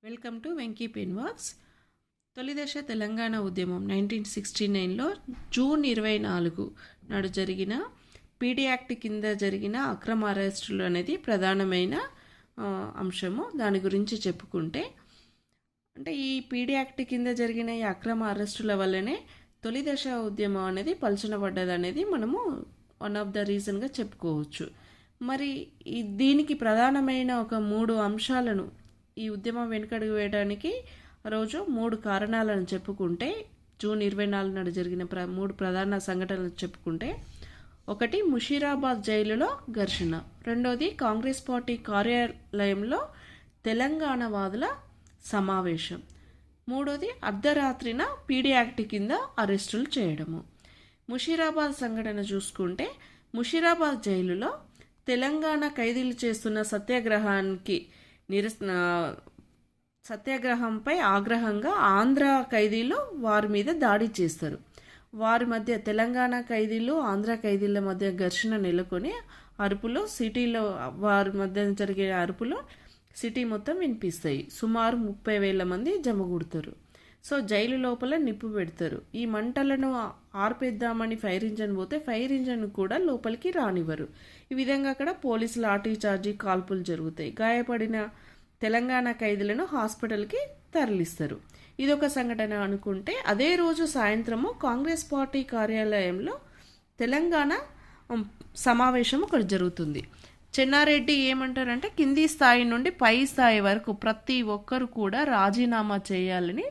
Welcome to Venky pen works. తొలిదశ తెలంగాణ ఉద్యమం 1969లో జూన్ 24 నాడు జరిగిన పీడీ యాక్ట్ కింద జరిగిన అక్రమ అరెస్టులు అనేది ప్రధానమైన అంశము. దాని గురించి చెప్పుకుంటే అంటే ఈ పీడీ యాక్ట్ కింద జరిగిన ఈ అక్రమ అరెస్టుల వల్లనే తొలిదశ ఉద్యమం అనేది పలుచనబడ్డది అనేది మనము వన్ ఆఫ్ ద రీజన్గా చెప్పుకోవచ్చు. మరి దీనికి ప్రధానమైన ఒక 3 అంశాలను ఈ ఉద్యమం వెనుకడుగు వేయడానికి రోజు 3 కారణాలను చెప్పుకుంటే, జూన్ 24 నాడు జరిగిన 3 ప్రధాన సంఘటనలు చెప్పుకుంటే, ఒకటి ముషీరాబాద్ జైలులో ఘర్షణ, రెండోది కాంగ్రెస్ పార్టీ కార్యాలయంలో తెలంగాణ వాదుల సమావేశం, మూడోది అర్ధరాత్రిన పీడీ యాక్ట్ కింద అరెస్టులు చేయడము. ముషీరాబాద్ సంఘటన చూసుకుంటే, ముషీరాబాద్ జైలులో తెలంగాణ ఖైదీలు చేస్తున్న సత్యాగ్రహంపై ఆగ్రహంగా ఆంధ్ర ఖైదీలు వారి మీద దాడి చేస్తారు. వారి మధ్య తెలంగాణ ఖైదీలు ఆంధ్ర ఖైదీల మధ్య ఘర్షణ నెలకొని అరుపులు సిటీలో వారి మధ్య జరిగే అరుపులు సిటీ మొత్తం వినిపిస్తాయి. సుమారు 30,000 మంది జమగూడతారు. సో జైలు లోపల నిప్పు పెడతారు. ఈ మంటలను ఆర్పేద్దామని ఫైర్ ఇంజన్ పోతే ఫైర్ ఇంజన్ కూడా లోపలికి రానివ్వరు. ఈ విధంగా అక్కడ పోలీసు లాఠీ చార్జీ కాల్పులు జరుగుతాయి. గాయపడిన తెలంగాణ ఖైదీలను హాస్పిటల్కి తరలిస్తారు. ఇదొక సంఘటన అనుకుంటే, అదే రోజు సాయంత్రము కాంగ్రెస్ పార్టీ కార్యాలయంలో తెలంగాణ సమావేశం ఒకటి జరుగుతుంది. చెన్నారెడ్డి ఏమంటారంటే, కింది స్థాయి నుండి పై స్థాయి వరకు ప్రతి ఒక్కరు కూడా రాజీనామా చేయాలని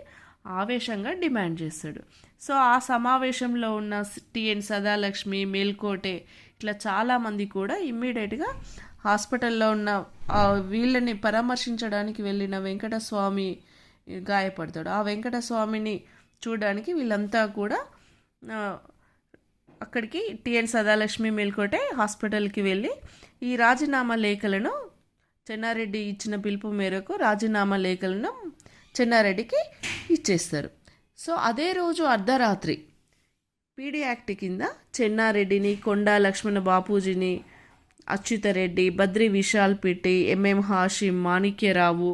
ఆవేశంగా డిమాండ్ చేస్తాడు. సో ఆ సమావేశంలో ఉన్న టిఎన్ సదాలక్ష్మి, మేల్కోటే ఇట్లా చాలామంది కూడా ఇమ్మీడియట్గా హాస్పిటల్లో ఉన్న వీళ్ళని పరామర్శించడానికి వెళ్ళిన వెంకటస్వామి గాయపడతాడు. ఆ వెంకటస్వామిని చూడడానికి వీళ్ళంతా కూడా అక్కడికి టిఎన్ సదాలక్ష్మి, మేల్కోటే హాస్పిటల్కి వెళ్ళి ఈ రాజీనామా లేఖలను చెన్నారెడ్డి ఇచ్చిన పిలుపు మేరకు రాజీనామా లేఖలను చెన్నారెడ్డికి ఇచ్చేస్తారు. సో అదే రోజు అర్ధరాత్రి పీడీ యాక్ట్ కింద చెన్నారెడ్డిని, కొండా లక్ష్మణ బాపూజీని, అచ్యుతరెడ్డి, బద్రి విశాల్ పిట్టి, ఎంఎం హాషిం, మాణిక్యరావు,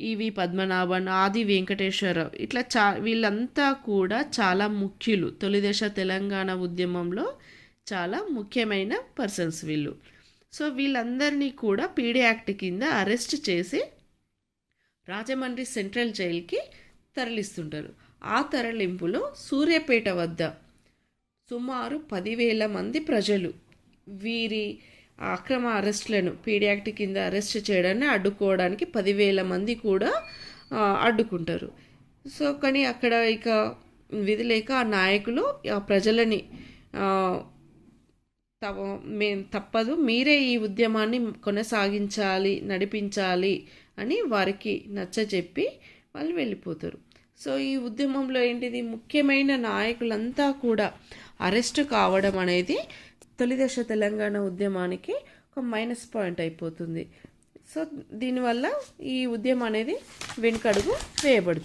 ఈవి పద్మనాభన్, ఆది వెంకటేశ్వరరావు ఇట్లా వీళ్ళంతా కూడా చాలా ముఖ్యులు. తొలిదశ తెలంగాణ ఉద్యమంలో చాలా ముఖ్యమైన పర్సన్స్ వీళ్ళు. సో వీళ్ళందరినీ కూడా పీడీ యాక్ట్ కింద అరెస్ట్ చేసి రాజమండ్రి సెంట్రల్ జైలుకి తరలిస్తుంటారు. ఆ తరలింపులో సూర్యాపేట వద్ద సుమారు 10,000 మంది ప్రజలు వీరి అక్రమ అరెస్టులను పీడీ యాక్ట్ కింద అరెస్ట్ చేయడాన్ని అడ్డుకోవడానికి 10,000 మంది కూడా అడ్డుకుంటారు. సో కానీ అక్కడ ఇక విధి లేక ఆ నాయకులు ఆ ప్రజలని తప్పదు, మీరే ఈ ఉద్యమాన్ని కొనసాగించాలి, నడిపించాలి అని వారికి నచ్చజెప్పి వాళ్ళు వెళ్ళిపోతారు. సో ఈ ఉద్యమంలో ఏంటిది, ముఖ్యమైన నాయకులంతా కూడా అరెస్ట్ కావడం అనేది తొలిదశ తెలంగాణ ఉద్యమానికి ఒక మైనస్ పాయింట్ అయిపోతుంది. సో దీనివల్ల ఈ ఉద్యమం అనేది వెనుకడుగు వేయబడుతుంది.